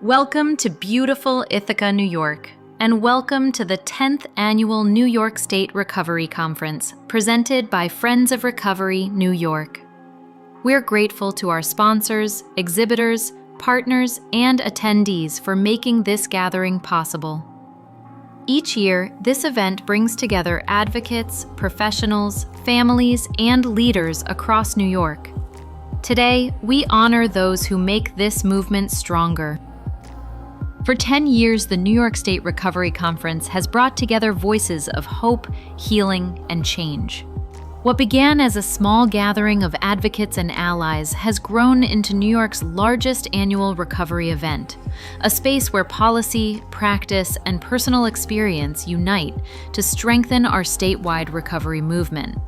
Welcome to beautiful Ithaca, New York, and welcome to the 10th Annual New York State Recovery Conference, presented by Friends of Recovery, New York. We're grateful to our sponsors, exhibitors, partners, and attendees for making this gathering possible. Each year, this event brings together advocates, professionals, families, and leaders across New York. Today, we honor those who make this movement stronger. For 10 years, the New York State Recovery Conference has brought together voices of hope, healing, and change. What began as a small gathering of advocates and allies has grown into New York's largest annual recovery event, a space where policy, practice, and personal experience unite to strengthen our statewide recovery movement.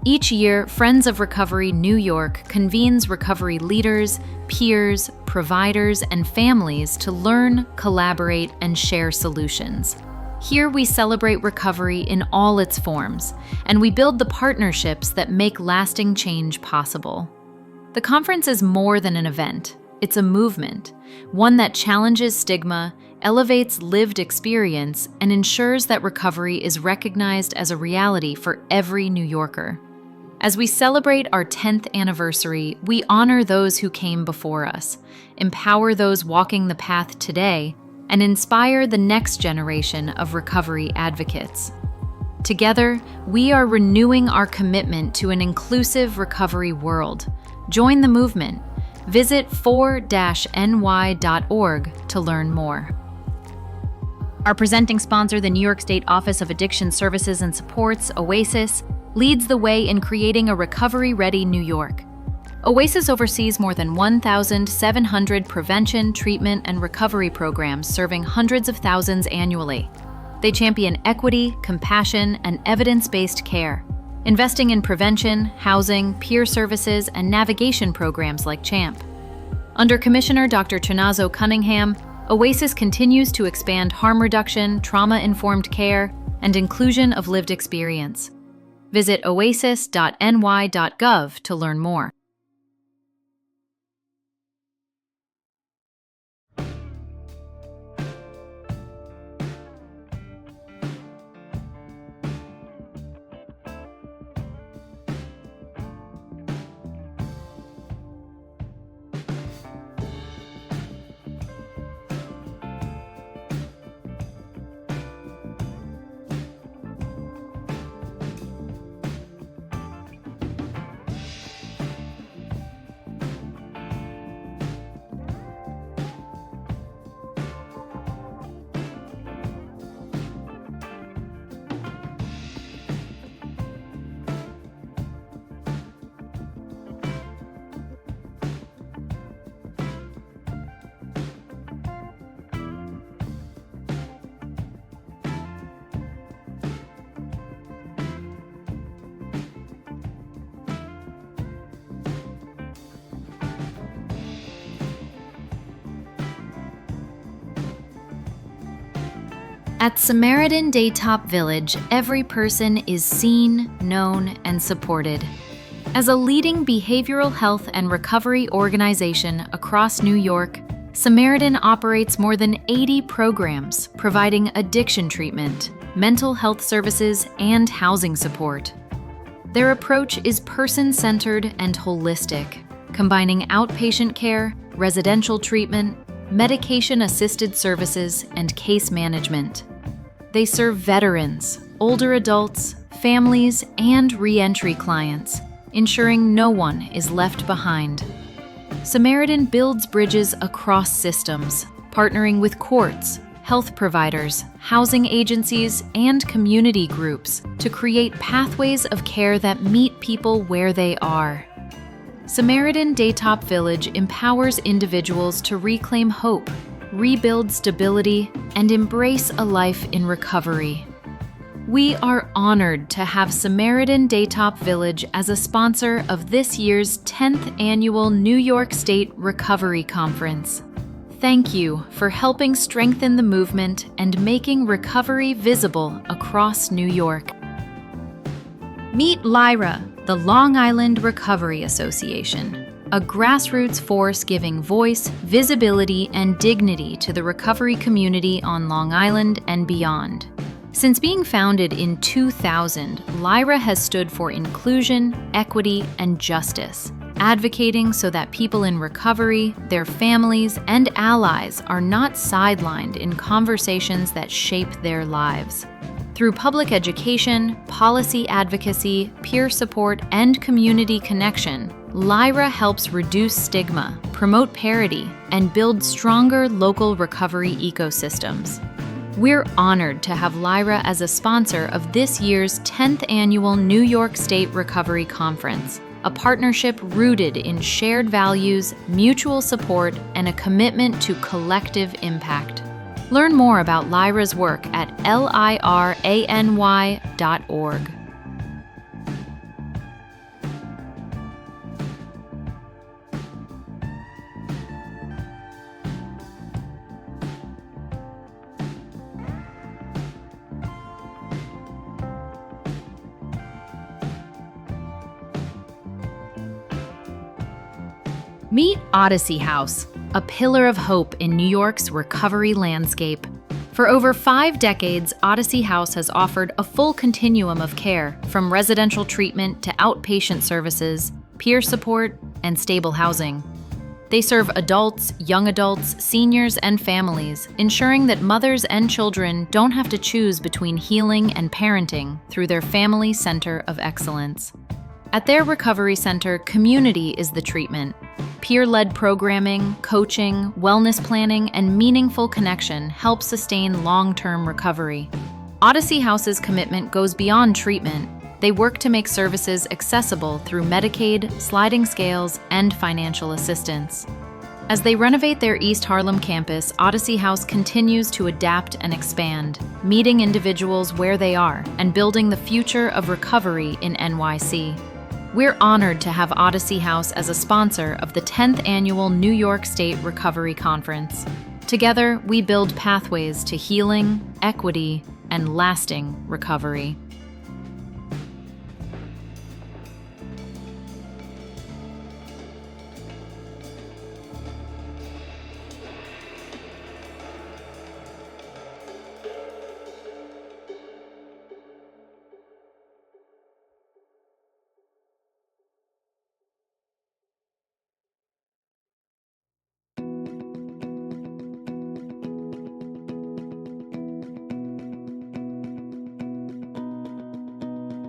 Each year, Friends of Recovery New York convenes recovery leaders, peers, providers, and families to learn, collaborate, and share solutions. Here we celebrate recovery in all its forms, and we build the partnerships that make lasting change possible. The conference is more than an event. It's a movement, one that challenges stigma, elevates lived experience, and ensures that recovery is recognized as a reality for every New Yorker. As we celebrate our 10th anniversary, we honor those who came before us, empower those walking the path today, and inspire the next generation of recovery advocates. Together, we are renewing our commitment to an inclusive recovery world. Join the movement. Visit 4-ny.org to learn more. Our presenting sponsor, the New York State Office of Addiction Services and Supports, OASIS, leads the way in creating a recovery-ready New York. OASIS oversees more than 1,700 prevention, treatment, and recovery programs serving hundreds of thousands annually. They champion equity, compassion, and evidence-based care, investing in prevention, housing, peer services, and navigation programs like CHAMP. Under Commissioner Dr. Chinazo Cunningham, OASIS continues to expand harm reduction, trauma-informed care, and inclusion of lived experience. Visit oasis.ny.gov to learn more. At Samaritan Daytop Village, every person is seen, known, and supported. As a leading behavioral health and recovery organization across New York, Samaritan operates more than 80 programs providing addiction treatment, mental health services, and housing support. Their approach is person-centered and holistic, combining outpatient care, residential treatment, medication-assisted services, and case management. They serve veterans, older adults, families, and re-entry clients, ensuring no one is left behind. Samaritan builds bridges across systems, partnering with courts, health providers, housing agencies, and community groups to create pathways of care that meet people where they are. Samaritan Daytop Village empowers individuals to reclaim hope, rebuild stability, and embrace a life in recovery. We are honored to have Samaritan Daytop Village as a sponsor of this year's 10th Annual New York State Recovery Conference. Thank you for helping strengthen the movement and making recovery visible across New York. Meet LIRA, the Long Island Recovery Association. a grassroots force giving voice, visibility, and dignity to the recovery community on Long Island and beyond. Since being founded in 2000, LYRA has stood for inclusion, equity, and justice, advocating so that people in recovery, their families, and allies are not sidelined in conversations that shape their lives. Through public education, policy advocacy, peer support, and community connection, LYRA helps reduce stigma, promote parity, and build stronger local recovery ecosystems. We're honored to have LYRA as a sponsor of this year's 10th Annual New York State Recovery Conference, a partnership rooted in shared values, mutual support, and a commitment to collective impact. Learn more about LYRA's work at lirany.org. Meet Odyssey House, a pillar of hope in New York's recovery landscape. For over 5 decades, Odyssey House has offered a full continuum of care, from residential treatment to outpatient services, peer support, and stable housing. They serve adults, young adults, seniors, and families, ensuring that mothers and children don't have to choose between healing and parenting through their family center of excellence. At their recovery center, community is the treatment. Peer-led programming, coaching, wellness planning, and meaningful connection help sustain long-term recovery. Odyssey House's commitment goes beyond treatment. They work to make services accessible through Medicaid, sliding scales, and financial assistance. As they renovate their East Harlem campus, Odyssey House continues to adapt and expand, meeting individuals where they are and building the future of recovery in NYC. We're honored to have Odyssey House as a sponsor of the 10th Annual New York State Recovery Conference. Together, we build pathways to healing, equity, and lasting recovery.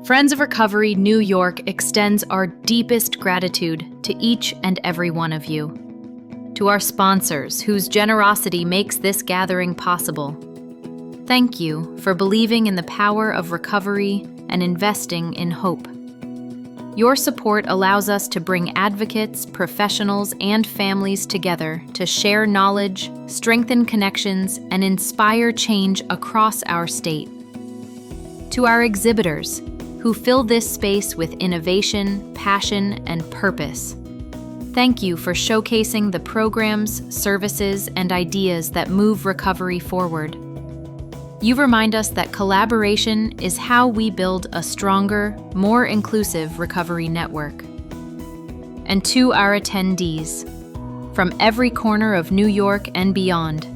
Friends of Recovery New York extends our deepest gratitude to each and every one of you. To our sponsors, whose generosity makes this gathering possible, thank you for believing in the power of recovery and investing in hope. Your support allows us to bring advocates, professionals, and families together to share knowledge, strengthen connections, and inspire change across our state. To our exhibitors, who fill this space with innovation, passion, and purpose, thank you for showcasing the programs, services, and ideas that move recovery forward. You remind us that collaboration is how we build a stronger, more inclusive recovery network. And to our attendees, from every corner of New York and beyond,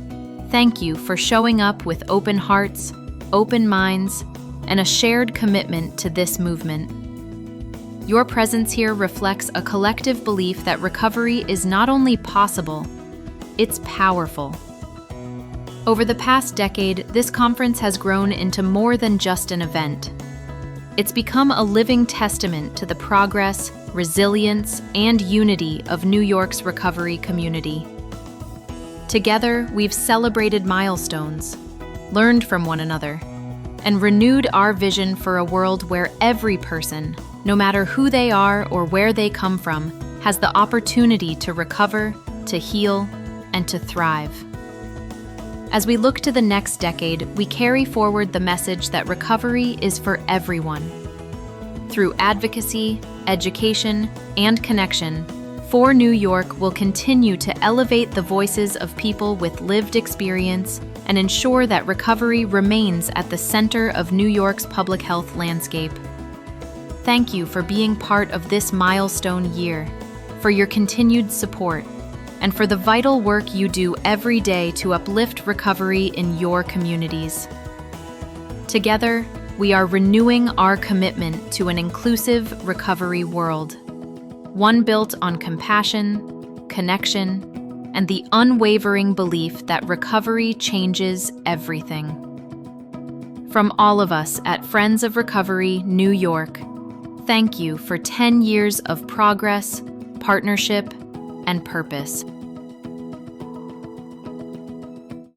thank you for showing up with open hearts, open minds, and a shared commitment to this movement. Your presence here reflects a collective belief that recovery is not only possible, it's powerful. Over the past decade, this conference has grown into more than just an event. It's become a living testament to the progress, resilience, and unity of New York's recovery community. Together, we've celebrated milestones, learned from one another, and renewed our vision for a world where every person, no matter who they are or where they come from, has the opportunity to recover, to heal, and to thrive. As we look to the next decade, we carry forward the message that recovery is for everyone. Through advocacy, education, and connection, For New York will continue to elevate the voices of people with lived experience and ensure that recovery remains at the center of New York's public health landscape. Thank you for being part of this milestone year, for your continued support, and for the vital work you do every day to uplift recovery in your communities. Together, we are renewing our commitment to an inclusive recovery world, one built on compassion, connection, and the unwavering belief that recovery changes everything. From all of us at Friends of Recovery, New York, thank you for 10 years of progress, partnership, and purpose.